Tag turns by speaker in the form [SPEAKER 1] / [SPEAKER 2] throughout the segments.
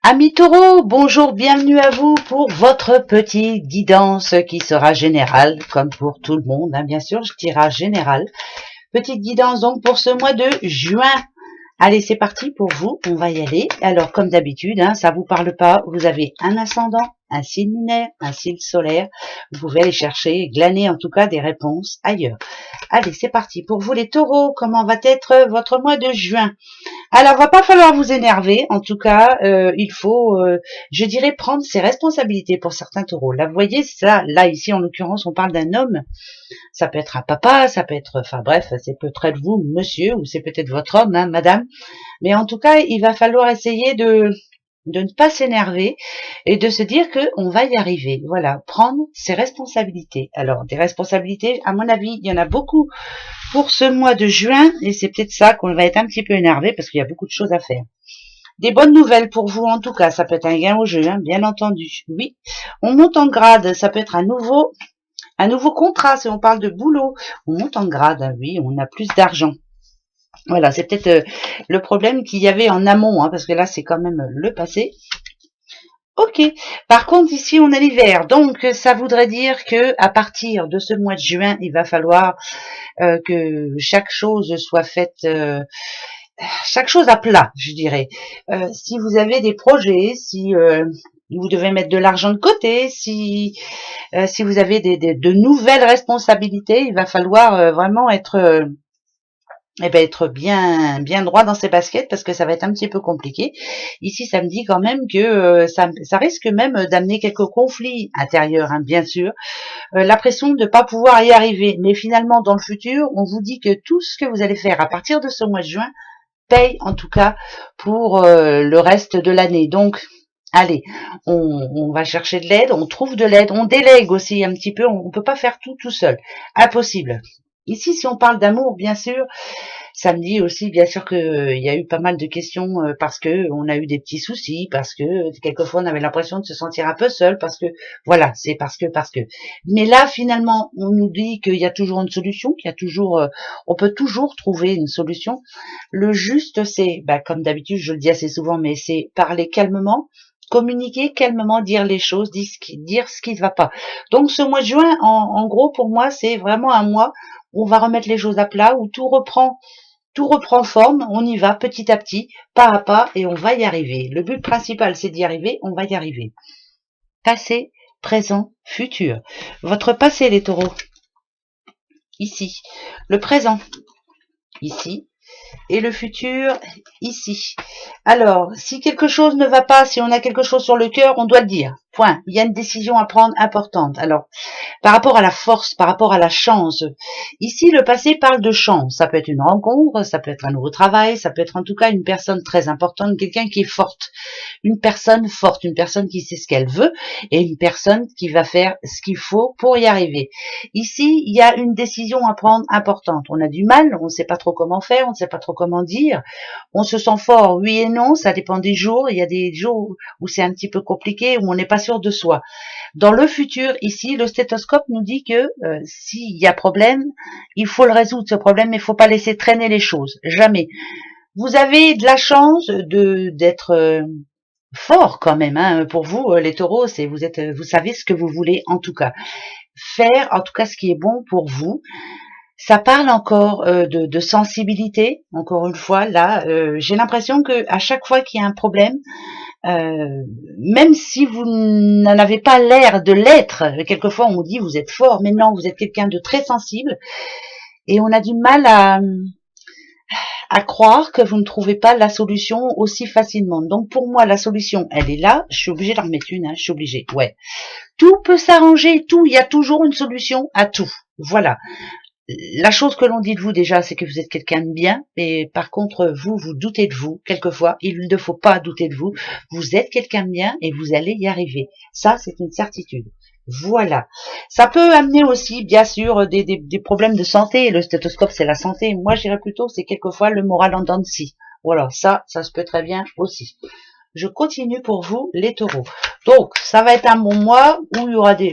[SPEAKER 1] Amis taureaux, bonjour, bienvenue à vous pour votre petite guidance qui sera générale, comme pour tout le monde, bien sûr, je dirai générale. Petite guidance donc pour ce mois de juin. Allez, c'est parti pour vous, on va y aller. Alors, comme d'habitude, ça vous parle pas, vous avez un ascendant, un signe lunaire, un signe solaire. Vous pouvez aller chercher, glaner en tout cas des réponses ailleurs. Allez, c'est parti. Pour vous les taureaux, comment va être votre mois de juin? Alors, va pas falloir vous énerver. En tout cas, il faut, je dirais, prendre ses responsabilités pour certains taureaux. Là, vous voyez, ça, là, ici, en l'occurrence, on parle d'un homme. Ça peut être un papa, ça peut être, enfin bref, c'est peut-être vous, monsieur, ou c'est peut-être votre homme, madame. Mais en tout cas, il va falloir essayer de ne pas s'énerver et de se dire qu'on va y arriver. Voilà, prendre ses responsabilités. Alors, des responsabilités, à mon avis, il y en a beaucoup pour ce mois de juin et c'est peut-être ça qu'on va être un petit peu énervé parce qu'il y a beaucoup de choses à faire. Des bonnes nouvelles pour vous en tout cas, ça peut être un gain au jeu, bien entendu. Oui, on monte en grade, ça peut être un nouveau contrat si on parle de boulot. On monte en grade, oui, on a plus d'argent. Voilà, c'est peut-être le problème qu'il y avait en amont, parce que là c'est quand même le passé. Ok. Par contre, ici, on a l'hiver. Donc, ça voudrait dire que à partir de ce mois de juin, il va falloir que chaque chose soit faite, chaque chose à plat, je dirais. Si vous avez des projets, si vous devez mettre de l'argent de côté, si vous avez de nouvelles responsabilités, il va falloir vraiment être être bien droit dans ses baskets parce que ça va être un petit peu compliqué. Ici, ça me dit quand même que ça risque même d'amener quelques conflits intérieurs, bien sûr. L'impression de ne pas pouvoir y arriver. Mais finalement, dans le futur, on vous dit que tout ce que vous allez faire à partir de ce mois de juin paye en tout cas pour le reste de l'année. Donc, allez, on va chercher de l'aide, on trouve de l'aide, on délègue aussi un petit peu, on ne peut pas faire tout seul. Impossible. Ici, si on parle d'amour, bien sûr, ça me dit aussi, bien sûr, qu'il y a eu pas mal de questions parce que on a eu des petits soucis, parce que quelquefois on avait l'impression de se sentir un peu seul, parce que voilà, c'est parce que. Mais là, finalement, on nous dit qu'il y a toujours une solution, qu'il y a toujours, on peut toujours trouver une solution. Le juste, c'est, comme d'habitude, je le dis assez souvent, mais c'est parler calmement. Communiquer calmement, dire les choses, dire ce qui ne va pas. Donc ce mois de juin, en gros, pour moi, c'est vraiment un mois où on va remettre les choses à plat, où tout reprend forme, on y va petit à petit, pas à pas, et on va y arriver. Le but principal, c'est d'y arriver, on va y arriver. Passé, présent, futur. Votre passé, les taureaux, ici. Le présent, ici. Et le futur, ici. Alors, si quelque chose ne va pas, si on a quelque chose sur le cœur, on doit le dire. Point. Il y a une décision à prendre importante. Alors, par rapport à la force, par rapport à la chance. Ici, le passé parle de chance. Ça peut être une rencontre, ça peut être un nouveau travail, ça peut être en tout cas une personne très importante, quelqu'un qui est forte. Une personne forte, une personne qui sait ce qu'elle veut et une personne qui va faire ce qu'il faut pour y arriver. Ici, il y a une décision à prendre importante. On a du mal, on ne sait pas trop comment faire, on ne sait pas trop comment dire. On se sent fort, oui et non, ça dépend des jours. Il y a des jours où c'est un petit peu compliqué, où on n'est pas sûr de soi. Dans le futur, ici, le stéthoscope nous dit que s'il y a problème, il faut le résoudre, ce problème, mais il ne faut pas laisser traîner les choses. Jamais. Vous avez de la chance d'être fort quand même. Pour vous, les taureaux, vous savez ce que vous voulez en tout cas. Faire en tout cas ce qui est bon pour vous. Ça parle encore de sensibilité. Encore une fois, là, j'ai l'impression que à chaque fois qu'il y a un problème, même si vous n'en avez pas l'air de l'être, quelquefois on vous dit vous êtes fort, mais non, vous êtes quelqu'un de très sensible et on a du mal à croire que vous ne trouvez pas la solution aussi facilement. Donc pour moi, la solution, elle est là. Je suis obligée d'en remettre une, je suis obligée. Ouais. Tout peut s'arranger, tout. Il y a toujours une solution à tout. Voilà. La chose que l'on dit de vous déjà, c'est que vous êtes quelqu'un de bien, et par contre, vous doutez de vous, quelquefois, il ne faut pas douter de vous, vous êtes quelqu'un de bien et vous allez y arriver. Ça, c'est une certitude. Voilà. Ça peut amener aussi, bien sûr, des problèmes de santé. Le stéthoscope, c'est la santé. Moi, j'irais plutôt, c'est quelquefois le moral en dents de scie. Voilà, ça se peut très bien aussi. Je continue pour vous, les taureaux. Donc, ça va être un bon mois où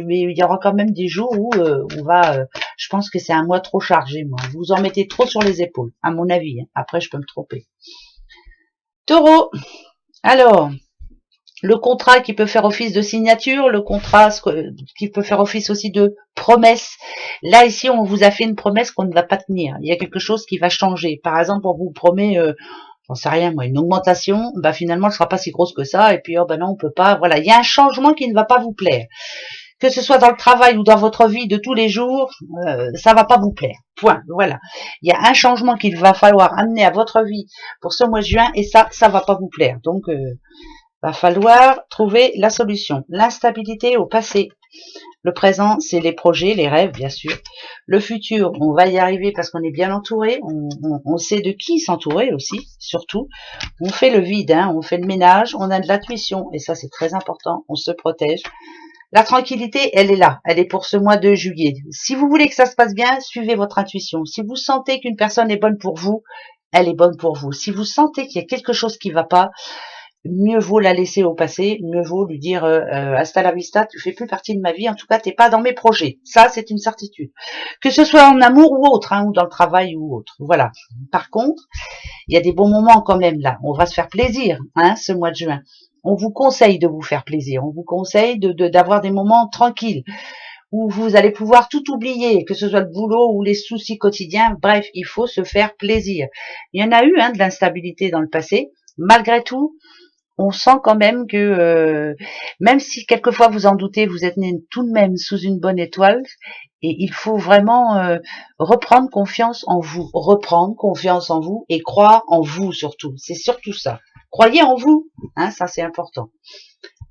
[SPEAKER 1] mais il y aura quand même des jours où je pense que c'est un mois trop chargé, moi. Vous en mettez trop sur les épaules, à mon avis. Après, je peux me tromper. Taureau. Alors, le contrat qui peut faire office de signature, le contrat qui peut faire office aussi de promesse. Là, ici, on vous a fait une promesse qu'on ne va pas tenir. Il y a quelque chose qui va changer. Par exemple, on vous promet, j'en sais rien moi, une augmentation, bah finalement, elle sera pas si grosse que ça, et puis, oh bah non, on peut pas. Voilà, il y a un changement qui ne va pas vous plaire. Que ce soit dans le travail ou dans votre vie de tous les jours, ça va pas vous plaire. Point. Voilà. Il y a un changement qu'il va falloir amener à votre vie pour ce mois de juin, et ça va pas vous plaire. Donc, va falloir trouver la solution. L'instabilité au passé. Le présent, c'est les projets, les rêves, bien sûr. Le futur, on va y arriver parce qu'on est bien entouré. On sait de qui s'entourer aussi, surtout. On fait le vide, hein, on fait le ménage, on a de l'intuition. Et ça, c'est très important. On se protège. La tranquillité, elle est là. Elle est pour ce mois de juillet. Si vous voulez que ça se passe bien, suivez votre intuition. Si vous sentez qu'une personne est bonne pour vous, elle est bonne pour vous. Si vous sentez qu'il y a quelque chose qui ne va pas, mieux vaut la laisser au passé, mieux vaut lui dire hasta la vista, tu fais plus partie de ma vie, en tout cas t'es pas dans mes projets. Ça, c'est une certitude. Que ce soit en amour ou autre, hein, ou dans le travail ou autre. Voilà. Par contre, il y a des bons moments quand même là. On va se faire plaisir, hein, ce mois de juin. On vous conseille de vous faire plaisir. On vous conseille d'avoir des moments tranquilles où vous allez pouvoir tout oublier, que ce soit le boulot ou les soucis quotidiens. Bref, il faut se faire plaisir. Il y en a eu hein, de l'instabilité dans le passé. Malgré tout, on sent quand même que, même si quelquefois vous en doutez, vous êtes né tout de même sous une bonne étoile, et il faut vraiment reprendre confiance en vous et croire en vous surtout. C'est surtout ça. Croyez en vous, hein, ça c'est important.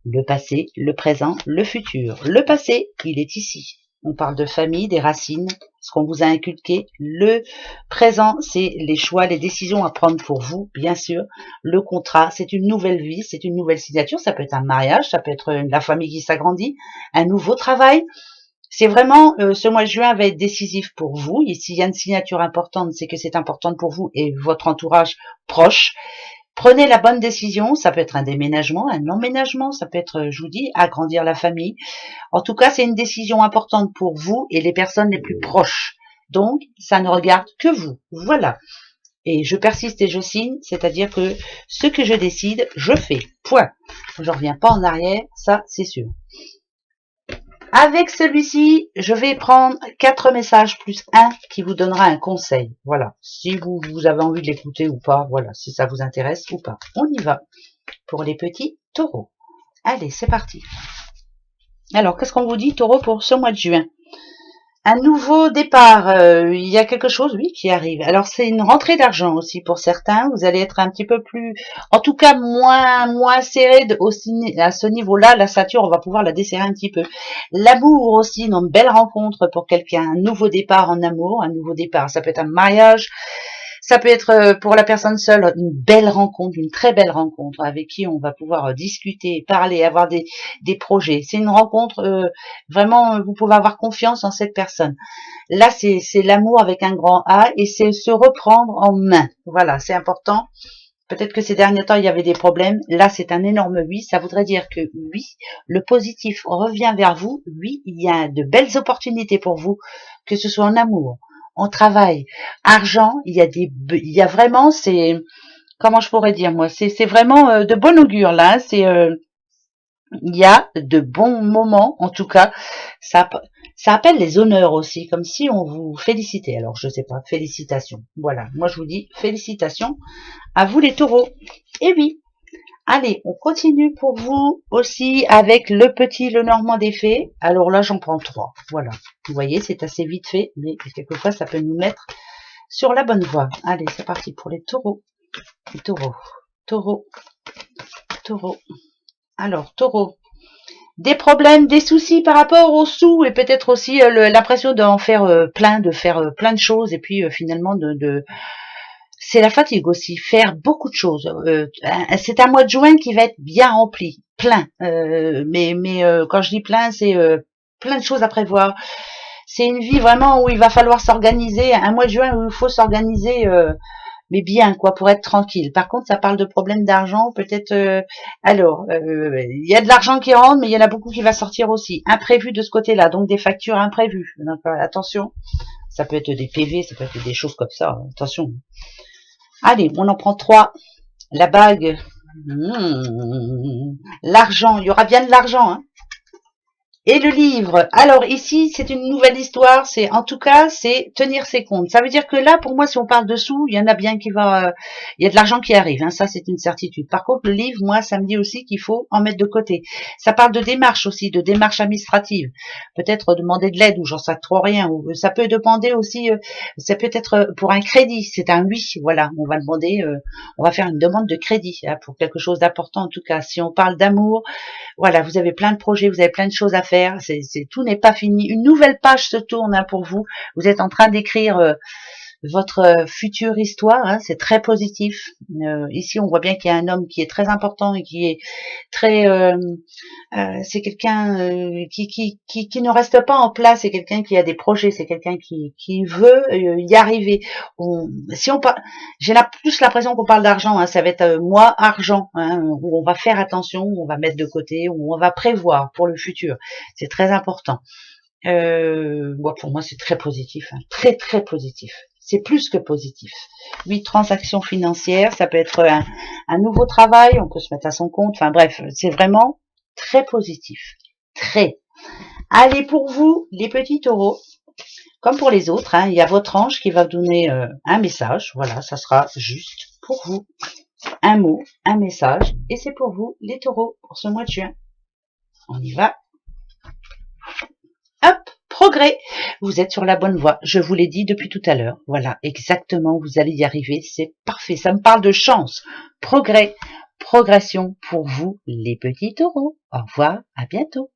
[SPEAKER 1] Le passé, le présent, le futur. Le passé, il est ici. On parle de famille, des racines, ce qu'on vous a inculqué. Le présent, c'est les choix, les décisions à prendre pour vous, bien sûr. Le contrat, c'est une nouvelle vie, c'est une nouvelle signature. Ça peut être un mariage, ça peut être la famille qui s'agrandit, un nouveau travail. C'est vraiment, ce mois de juin va être décisif pour vous. Et s'il y a une signature importante, c'est que c'est important pour vous et votre entourage proche. Prenez la bonne décision, ça peut être un déménagement, un emménagement, ça peut être, je vous dis, agrandir la famille. En tout cas, c'est une décision importante pour vous et les personnes les plus proches. Donc, ça ne regarde que vous. Voilà. Et je persiste et je signe, c'est-à-dire que ce que je décide, je fais. Point. Je reviens pas en arrière, ça c'est sûr. Avec celui-ci, je vais prendre 4 messages plus 1 qui vous donnera un conseil. Voilà. Si vous avez envie de l'écouter ou pas, voilà, si ça vous intéresse ou pas. On y va pour les petits taureaux. Allez, c'est parti. Alors, qu'est-ce qu'on vous dit, taureau, pour ce mois de juin? Un nouveau départ, il y a quelque chose, oui, qui arrive. Alors, c'est une rentrée d'argent aussi pour certains. Vous allez être un petit peu plus, en tout cas, moins serré à ce niveau-là. La ceinture, on va pouvoir la desserrer un petit peu. L'amour aussi, une belle rencontre pour quelqu'un. Un nouveau départ en amour, un nouveau départ. Ça peut être un mariage. Ça peut être pour la personne seule une belle rencontre, une très belle rencontre avec qui on va pouvoir discuter, parler, avoir des projets. C'est une rencontre vraiment, vous pouvez avoir confiance en cette personne. Là, c'est l'amour avec un grand A et c'est se reprendre en main. Voilà, c'est important. Peut-être que ces derniers temps, il y avait des problèmes. Là, c'est un énorme oui. Ça voudrait dire que oui, le positif revient vers vous. Oui, il y a de belles opportunités pour vous, que ce soit en amour, en travail, argent. Il y a vraiment, c'est, comment je pourrais dire moi, c'est vraiment de bon augure là. Hein, c'est il y a de bons moments, en tout cas, ça appelle les honneurs aussi, comme si on vous félicitait. Alors, je sais pas, félicitations. Voilà, moi je vous dis félicitations à vous les taureaux. Et oui, allez, on continue pour vous aussi avec le petit Lenormand des fées. Alors là, j'en prends 3. Voilà, vous voyez, c'est assez vite fait, mais quelquefois, ça peut nous mettre sur la bonne voie. Allez, c'est parti pour les taureaux. Les taureaux, taureaux, taureaux. Alors, taureau, des problèmes, des soucis par rapport aux sous et peut-être aussi l'impression d'en faire plein, de faire plein de choses et puis finalement c'est la fatigue aussi, faire beaucoup de choses. C'est un mois de juin qui va être bien rempli, plein. Mais quand je dis plein, c'est plein de choses à prévoir. C'est une vie vraiment où il va falloir s'organiser, un mois de juin où il faut s'organiser mais bien quoi pour être tranquille. Par contre, ça parle de problèmes d'argent, peut-être. Il y a de l'argent qui rentre, mais il y en a beaucoup qui va sortir aussi, imprévu de ce côté-là, donc des factures imprévues. Donc, attention, ça peut être des PV, ça peut être des choses comme ça. Attention. Allez, on en prend 3. La bague, L'argent, il y aura bien de l'argent, hein. Et le livre, alors ici c'est une nouvelle histoire, c'est en tout cas c'est tenir ses comptes. Ça veut dire que là pour moi si on parle de sous, il y en a bien qui va, il y a de l'argent qui arrive, hein, ça c'est une certitude. Par contre le livre, moi ça me dit aussi qu'il faut en mettre de côté. Ça parle de démarches aussi, de démarches administratives. Peut-être demander de l'aide ou j'en sais trop rien. Ou ça peut demander aussi, ça peut être pour un crédit, c'est un oui, voilà, on va demander, on va faire une demande de crédit hein, pour quelque chose d'important en tout cas. Si on parle d'amour, voilà, vous avez plein de projets, vous avez plein de choses à faire. Tout n'est pas fini. Une nouvelle page se tourne hein, pour vous. Vous êtes en train d'écrire votre future histoire. Hein, c'est très positif. Ici, on voit bien qu'il y a un homme qui est très important et qui est très. C'est quelqu'un qui ne reste pas en place. C'est quelqu'un qui a des projets. C'est quelqu'un qui veut y arriver. Si on parle, j'ai plus l'impression qu'on parle d'argent. Hein, ça va être moi argent, hein, où on va faire attention, où on va mettre de côté, où on va prévoir pour le futur. C'est très important. Bon, pour moi, c'est très positif, hein, très très positif. C'est plus que positif. 8 transactions financières, ça peut être un nouveau travail, on peut se mettre à son compte. Enfin bref, c'est vraiment très positif. Très. Allez, pour vous, les petits taureaux, comme pour les autres, hein, il y a votre ange qui va vous donner un message. Voilà, ça sera juste pour vous. Un mot, un message. Et c'est pour vous, les taureaux, pour ce mois de juin. On y va. Hop, progrès. Vous êtes sur la bonne voie. Je vous l'ai dit depuis tout à l'heure. Voilà, exactement, vous allez y arriver. C'est parfait. Ça me parle de chance. Progrès, progression pour vous, les petits taureaux. Au revoir, à bientôt.